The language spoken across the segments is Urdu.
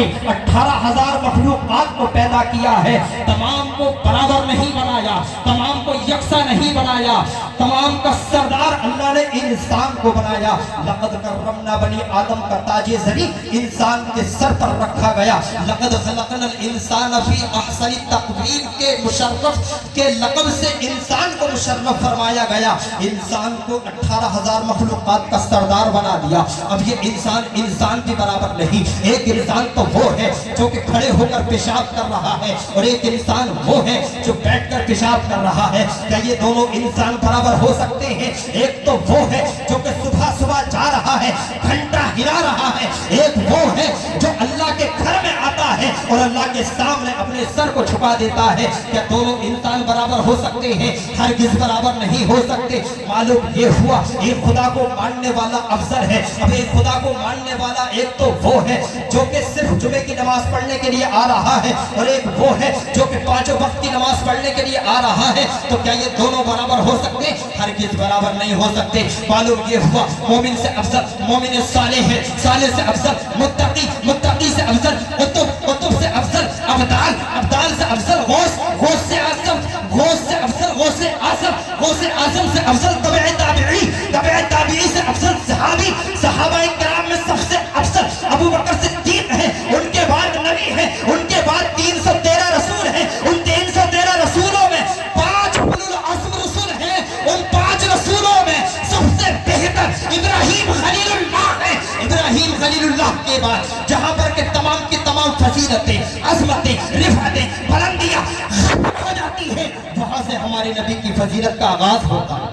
نے 18,000 مخلوقات کو پیدا کیا ہے، تمام کو برابر نہیں بنایا، تمام کو یکساں نہیں بنایا، تمام کا سردار اللہ نے انسان کو بنایا۔ لقد کرمنا بنی آدم کا تاج زری انسان کے سر پر رکھا گیا۔ لقد خلقنا الانسان فی احسن تقویم کے مشرف کے لقب سے انسان کو مشرف فرمایا گیا۔ انسان کو 18,000 مخلوقات کا سردار بنا دیا۔ اب یہ انسان کے برابر نہیں۔ ایک انسان تو وہ ہے جو کہ کھڑے ہو کر پیشاب کر رہا ہے، اور ایک انسان وہ ہے جو بیٹھ کر پیشاب کر رہا ہے۔ کیا یہ دونوں انسان برابر ہو سکتے ہیں؟ ایک تو وہ ہے جو کہ صبح صبح جا رہا ہے، گھنٹہ ہلا رہا ہے، ایک وہ ہے جو اللہ کے گھر میں آتا ہے اور اللہ کے سامنے اپنے سر کو چھپا دیتا ہے۔ کیا دونوں انسان برابر ہو سکتے ہیں؟ ہرگز برابر نہیں ہو سکتے۔ معلوم یہ ہوا ایک خدا کو ماننے والا افضل ہے۔ اب ایک خدا کو ماننے والا ایک تو وہ ہے جو کہ صرف جمعے کی نماز پڑھنے کے لیے آ رہا ہے، اور ایک وہ ہے جو کہ 5 وقت کی نماز پڑھنے کے لیے آ رہا ہے۔ تو کیا یہ دونوں برابر ہو سکتے؟ ہرگز برابر نہیں ہو سکتے۔ معلوم یہ ہوا مومن سے افضل مومن صالح ہے، صالح سے افضل متقی، متقی سے افضل قطب، قطب سے افضل ابدال، ابدال سے افضل غوث، غوث سے اعظم، غوث سے افضل غوث اعظم، غوث اعظم سے افضل تبع تابعی، تبع تابعی سے افضل صحابی، صحابہ کرام میں سب سے افضل ابو بکر صدیق ہے، ان کے بعد نبی ہے، ان کے بعد 313 رسول ہیں، ان 313 رسولوں میں 5 اولو العزم رسول ہیں، ان 5 رسولوں میں سب سے بہتر ابراہیم خلیل اللہ ہے۔ ابراہیم خلیل اللہ کے بعد جہاں پر کہ تمام کی تمام فضیلتیں، عظمتیں، رفعتیں، بلندیاں ختم ہو جاتی ہیں، وہاں سے ہمارے نبی کی فضیلت کا آغاز ہوتا ہے۔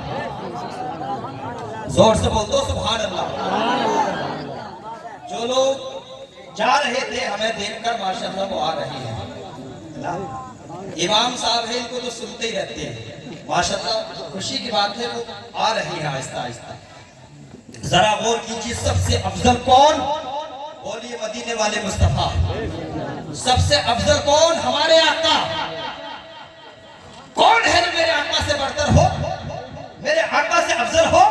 زور سے بول دو سبحان اللہ۔ جو لوگ جا رہے تھے ہمیں دیکھ کر ماشاءاللہ وہ آ رہے ہیں۔ امام صاحب ہیں، ان کو تو سنتے ہی رہتے ہیں، ماشاءاللہ خوشی کی بات ہے، وہ آ رہی ہے آہستہ آہستہ۔ ذرا غور کیجیے، سب سے افضل کون؟ بولیے مدینے والے مصطفیٰ۔ سب سے افضل کون؟ ہمارے آقا۔ کون ہے جو میرے آقا سے برتر ہو، میرے آقا سے افضل ہو؟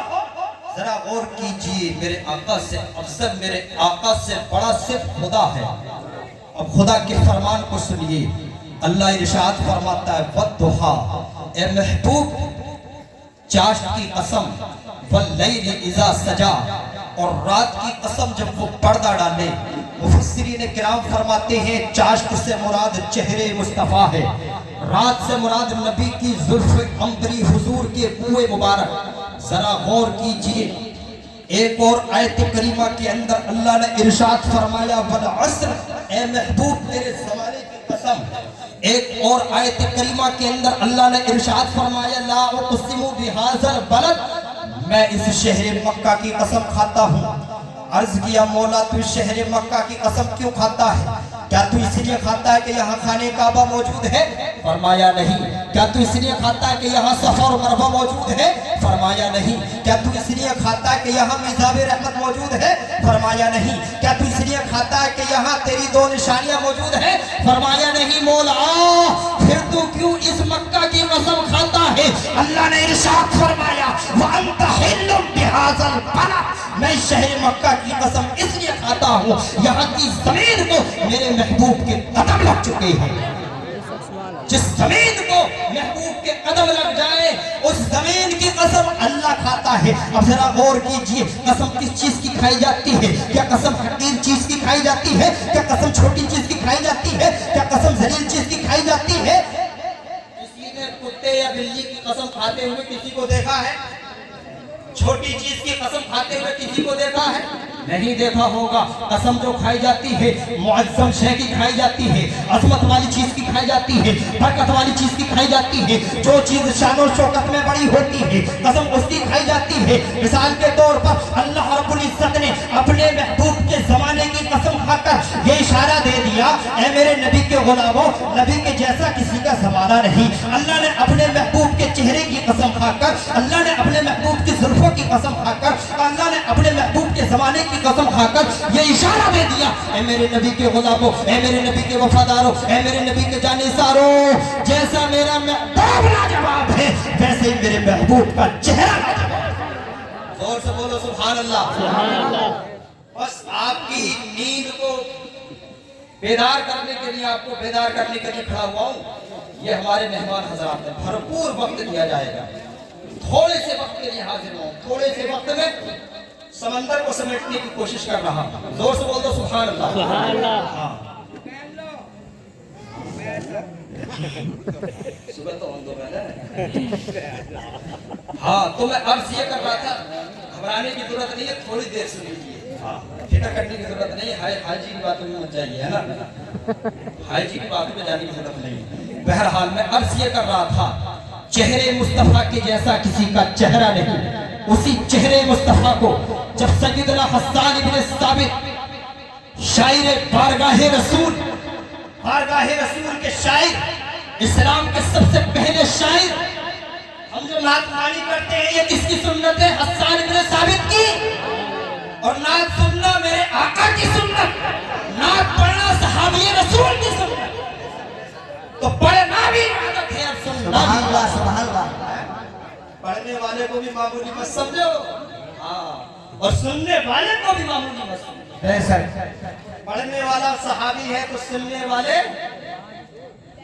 ذرا غور کیجئے، میرے آقا سے افضل، میرے آقا سے بڑا صرف خدا ہے۔ اب خدا کے فرمان کو سنیے، اللہ ارشاد فرماتا ہے وَالضُّحَىٰ، اے محبوب چاشت کی قسم، وَاللَّيْلِ اِذَا سَجَا، اور رات کی قسم جب وہ پردہ ڈالے۔ مفسرین کرام فرماتے ہیں چاشت سے مراد چہرے مصطفیٰ ہے، رات سے مراد نبی کی زلف عنبری حضور کے بوئے مبارک۔ ذرا غور کیجئے، ایک اور آیت کریمہ کے اندر اللہ نے ارشاد فرمایا والعصر، اے محبوب تیرے زمانے کی قسم۔ ایک اور آیت کریمہ کے اندر اللہ نے ارشاد فرمایا لا اقسم بہذا البلد، میں اس شہر مکہ کی قسم کھاتا ہوں۔ عرض کیا مولا تو اس شہر مکہ کی قسم کیوں کھاتا ہے؟ کیا تو اس لیے کھاتا ہے کہ یہاں خانہ کعبہ موجود ہے؟ فرمایا نہیں۔ کیا تو اس لیے کھاتا ہے کہ یہاں صفا اور مروہ موجود ہے؟ فرمایا نہیں۔ کیا تو اس لیے کھاتا ہے کہ یہاں میزاب رحمت موجود ہے؟ فرمایا نہیں۔ کیا تو اس لیے کھاتا ہے کہ یہاں تیری 2 نشانیاں موجود ہیں؟ فرمایا نہیں۔ مولا پھر تو کیوں اس مکہ کی قسم کھاتا ہے؟ اللہ نے ارشاد فرمایا وَأَنْتَ حِلٌّ بِهَذَا الْبَلَدِ، میں شہر مکہ کی قسم اس لیے کھاتا ہوں یہاں کی زمین کو میرے محبوب کے قدم لگ چکے ہیں۔ جس زمین کو محبوب کے قدم لگ جائے اس زمین کی قسم اللہ کھاتا ہے۔ اب ذرا غور کیجئے، قسم کس چیز کی کھائی جاتی ہے؟ کیا قسم حقیر چیز کی کھائی جاتی ہے؟ کیا قسم چھوٹی چیز کی کھائی جاتی ہے؟ کیا قسم ذلیل چیز کی کھائی جاتی ہے؟ کسی نے کتے یا بلی کی قسم کھاتے ہوئے کسی کو دیکھا ہے؟ چھوٹی چیز کی قسم کھاتے ہوئے کسی کو دیکھا ہے؟ نہیں دیکھا ہوگا۔ قسم جو کھائی جاتی ہے معظم شے کی کھائی جاتی ہے، عظمت والی چیز کی کھائی جاتی ہے، برکت والی چیز کی کھائی جاتی ہے، جو چیز شان و شوکت میں بڑی ہوتی ہے قسم اس کی کھائی جاتی ہے۔ مثال کے طور پر اللہ رب العزت نے اپنے محبوب کے زمانے کی قسم کھا کر یہ اشارہ دے دیا اے میرے نبی کے غلاموں، نبی کے جیسا کسی کا زمانہ نہیں۔ اللہ نے اپنے محبوب کے چہرے کی قسم کھا کر، اللہ نے اپنے محبوب کی زلفوں کی قسم کھا کر، اللہ نے اپنے محبوب کے زمانے کی قسم کھا کر یہ اشارہ دے دیا اے میرے نبی کے غلاموں، اے میرے نبی کے وفاداروں، اے میرے نبی کے جانثاروں، جیسا میرا محبوب لاجواب ہے ویسے ہی میرے محبوب کا چہرہ لاجواب ہے۔ زور سے بولو سبحان اللہ۔ بس آپ کی نیند کو بیدار کرنے کے لیے آپ کو بیدار کرنے کے لیے کھڑا ہوا ہوں. یہ ہمارے مہمان حضرات ہیں. بھرپور وقت دیا جائے گا. تھوڑے سے وقت کے لیے حاضر ہوں. تھوڑے سے وقت میں سمندر کو سمیٹنے کی کوشش کر رہا ہوں. زور سے بول دو سبحان اللہ. سبحان اللہ. ہاں صبح تو ہم دو ہاں تو میں عرض یہ کر رہا تھا گھبرانے کی ضرورت نہیں ہے. تھوڑی دیر سے لیجیے. فکر کرنے کی ضرورت نہیں ہے. حاجی کی باتوں میں مت جائیے ہے نا. حاجی کی باتوں میں جانے کی ضرورت نہیں. بہرحال میں عرض یہ کر رہا تھا چہرے مصطفیٰ کے جیسا کسی کا چہرہ نہیں. اسی چہرے مصطفیٰ کو جب سیدنا حسان بن ثابت شاعر بارگاہ رسول کے شاعر اسلام کے سب سے پہلے شاعر ہم جو نعت خوانی کرتے ہیں یہ کس کی سنت ہے؟ حسان بن ثابت کی. اور نعت سننا میرے آقا کی سنت. نعت پڑھنا صحابی رسول کی سنت. تو پڑھنا بھی عادت ہے اور سننا بھی. سبحان اللہ سبحان اللہ. پڑھنے والے کو بھی معمولی مت سمجھو اور سننے والے کو بھی معمولی مت سمجھو. پڑھنے والا صحابی ہے تو سننے والے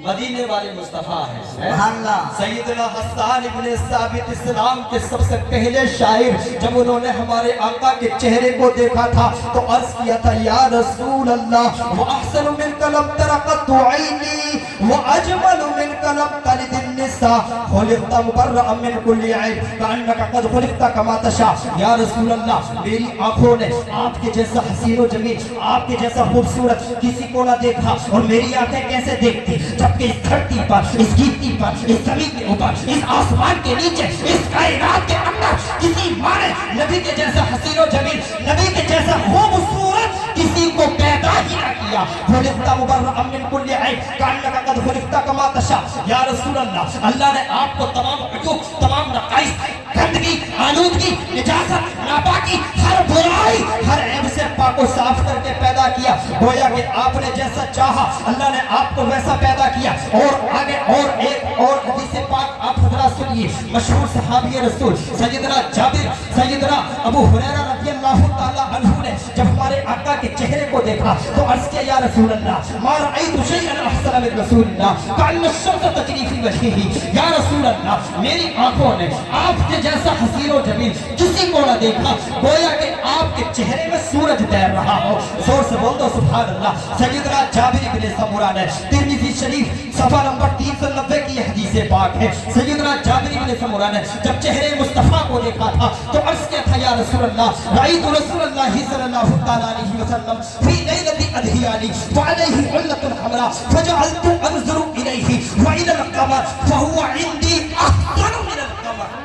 مدینے والے مصطفیٰ ہیں. سبحان اللہ. سیدنا حسان ابن ثابت اسلام کے سب سے پہلے شاعر جب انہوں نے ہمارے آقا کے چہرے کو دیکھا تھا تو عرض کیا تھا یا رسول اللہ وَأَحْسَنُ مِنْكَ لَمْ تَرَ قَطُّ عَيْنِي وَأَجْمَلُ مِنْكَ لَمْ تَلِدِ النِّسَاءُ خُلِقْتَ مُبَرَّأً مِنْ كُلِّ عَيْبٍ كَأَنَّكَ قَدْ خُلِقْتَ كَمَا تَشَاءُ. یا رسول اللہ میری آنکھوں نے آپ کے جیسا حسین و جمیل آپ کے جیسا خوبصورت کسی کو نہ دیکھا. اور میری آنکھیں کیسے دیکھتی جبکہ اس دھرتی پر اس گیتی پر اس زمین کے اوپر اس آسمان کے نیچے اس کائنات کے اندر کسی ماں نے نبی کے جیسا حسین و جمیل نبی کے جیسا خوبصورت کسی کو پیدا ہی نہ کیا. خلقت مبرأ من کل عیب کأنک قد خلقت کما تشاء. یا رسول اللہ اللہ نے آپ کو تمام عیوب تمام نقائص گندگی آلودگی نجاست ناپاکی ہر برائی ہر عیب سے پاک و صاف کر کے پیدا کیا. گویا کہ آپ نے جیسا چاہا اللہ نے آپ کو ویسا پیدا کیا. اور آگے اور ایک اور حدیث پاک آپ حضرات سنیے. مشہور صحابی رسول سیدنا جابر سیدنا ابو ہریرہ رضی اللہ تعالی عنہ نے جب ہمارے آقا کے چہرے کو دیکھا تو عرض کیا یا رسول اللہ ما رأیت شیئا احسن من رسول اللہ کأن الشمس تجری فی وجہہ. یا رسول اللہ میری آنکھوں نے آپ کے جیسا حسین و جمیل کسی کو نہ دیکھا گویا کہ آپ کے چہرے میں سورج تیر رہا ہو. زور سے بول دو سبحان اللہ. سیدنا جابر بن سمرہ نے ترمذی شریف صفحہ نمبر 390 کی یہ حدیث پاک ہے. سیدنا جابر بن سمرہ نے جب چہرے مصطفیٰ کو دیکھا تھا تو عرض کیا تھا یا رسول اللہ رأیت رسول اللہ صلی اللہ تعالی علیہ وسلم فی لیلۃ اذہیانی وعلیہ علۃ حمراء فجعلت انظر الیہ وإلی القمر فهو عندی احسن من القمر.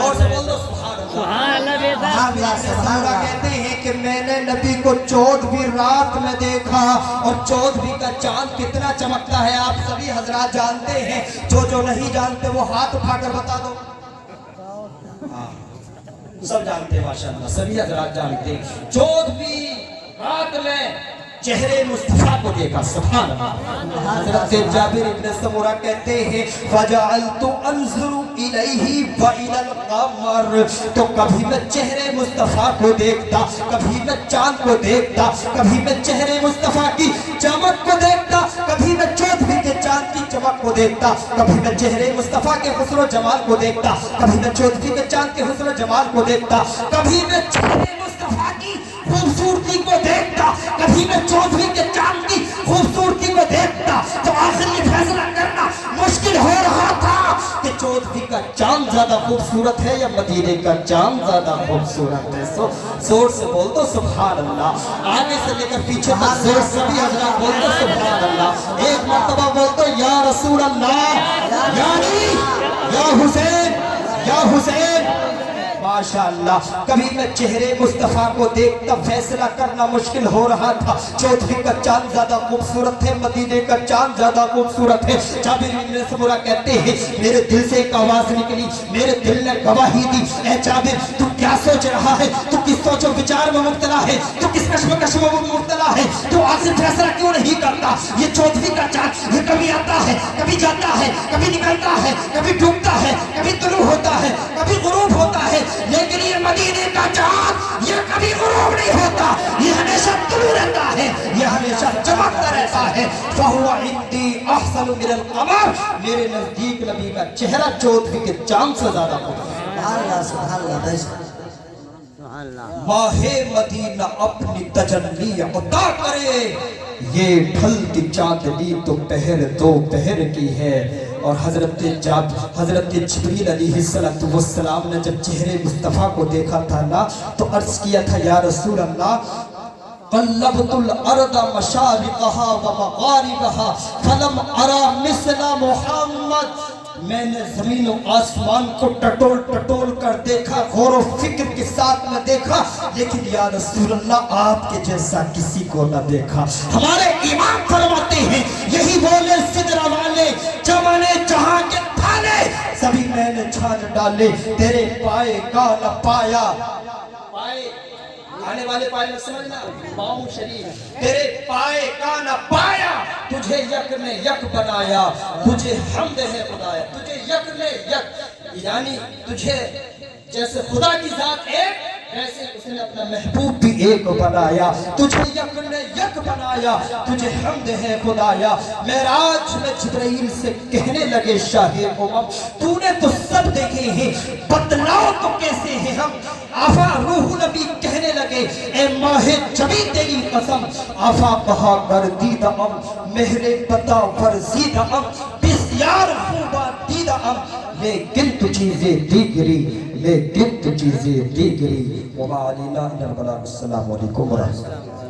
اور سے بول دو سبحان اللہ. سبحان اللہ بے سبحان اللہ سبحان اللہ اللہ. کہتے ہیں کہ میں نے نبی کو 14ویں رات میں دیکھا اور 14ویں کا چاند کتنا چمکتا ہے آپ سبھی حضرات جانتے ہیں. جو نہیں جانتے وہ ہاتھ اٹھا کر بتا دو. سب جانتے ہیں ماشاءاللہ سبھی حضرات جانتے ہیں. 14ویں رات میں چہرے مصطفیٰ کو دیکھا. سبحان اللہ. حضرت جابر ابن سمرہ کہتے ہیں فجعلت انظر الیہ وإلی القمر. تو کبھی میں چہرے مصطفیٰ کو دیکھتا کبھی میں چاند کو دیکھتا کبھی میں چہرے مصطفیٰ کی چمک کو دیکھتا کبھی میں 14ویں کے چاند کی چمک کو دیکھتا کبھی میں چہرے مصطفیٰ کے حسن و جمال کو دیکھتا کبھی میں 14ویں کے چاند کے حسن و جمال کو دیکھتا کبھی میں چہرے مصطفیٰ کی خوبصورتی کو دیکھتا کبھی میں 14ویں کے چاند کی خوبصورتی کو دیکھتا. تو آخر یہ فیصلہ کرنا مشکل ہو رہا تھا کہ 14ویں کا چاند زیادہ خوبصورت ہے یا مدینے کا چاند زیادہ خوبصورت ہے. زور سے بول دو سبحان اللہ. آگے سے لے کر پیچھے تک زور سے بھی حضرات بول دو سبحان اللہ. ایک مرتبہ بول دو یا رسول اللہ یا علی یا حسین یا حسین. ماشاءاللہ کبھی میں چہرے مصطفیٰ کو دیکھتا فیصلہ کرنا مشکل ہو رہا تھا. 14ویں کا چاند زیادہ خوبصورت ہے مدینے کا چاند زیادہ خوبصورت ہے. جابر بن سمرہ کہتے ہیں میرے دل سے ایک آواز نکلی میرے دل نے گواہی دی اے جابر تو کیا سوچ رہا ہے؟ تو کس سوچ و وچار میں مبتلا ہے؟ تو کس کشمکش میں مبتلا ہے؟ تو آخر فیصلہ کیوں نہیں کرتا؟ یہ چودھویں کا چاند، یہ کبھی آتا ہے، کبھی جاتا ہے، کبھی نکلتا ہے، کبھی ڈوبتا ہے، کبھی طلوع ہوتا ہے، کبھی غروب ہوتا ہے، لیکن یہ مدینے کا چاند یہ کبھی غروب نہیں ہوتا، یہ ہمیشہ طلوع رہتا ہے، یہ ہمیشہ چمکتا رہتا ہے۔ فَهُوَ عِنْدِي أَحْسَنُ مِنَ الْقَمَرِ، میرے نزدیک نبی کا چہرہ چودھویں کے چاند سے زیادہ خوبصورت۔ سبحان اللہ بے شک۔ ماہ مدینہ اپنی تجلی عطا کرے، یہ ڈھلتی چاندنی تو پہر دو پہر کی ہے۔ اور حضرت جبریل علیہ السلام نے جب چہرے مصطفیٰ کو دیکھا تھا نا تو عرض کیا تھا یا رسول اللہ قلبت الارض مشارقها ومغاربها فلم ارى مثل محمد، میں نے زمین و آسمان کو ٹٹول ٹٹول کر دیکھا، غور و فکر کے ساتھ میں دیکھا، لیکن یا رسول اللہ آپ کے جیسا کسی کو نہ دیکھا۔ ہمارے امام فرماتے ہیں یہی بولے سدرہ والے چمنے جہاں کے تھالے سبھی میں نے چھان ڈالے، تیرے پائے کا نہ پایا، پائے آنے والے پائے میں سمجھنا پاؤں شریف، تیرے پائے کا نہ پایا، تجھے یک نے یک بنایا، تجھے حمد ہے خدایا، تجھے یک نے یک، یعنی تجھے جیسے خدا کی ذات ایک ویسے اس نے اپنا محبوب بھی ایک بنایا، تجھے یک نے یک بنایا، تجھے حمد ہے خدایا۔ معراج میں جبرائیل سے کہنے لگے شاہ امم تو نے تو سب دیکھے ہیں، بتلاؤ تو کیسے ہیں ہم؟ آفا روح نبی کہنے لگے اے ماہ جبی تیری قسم، آفا کہا گردید ام مہر پتا ورزید ام بسیار خوبا دید ام، لیکن تو چیزیں دیگری، لیکن تو چیزیں دیگری۔ وما علینا الا البلاغ۔ السلام علیکم ورحمۃ اللہ۔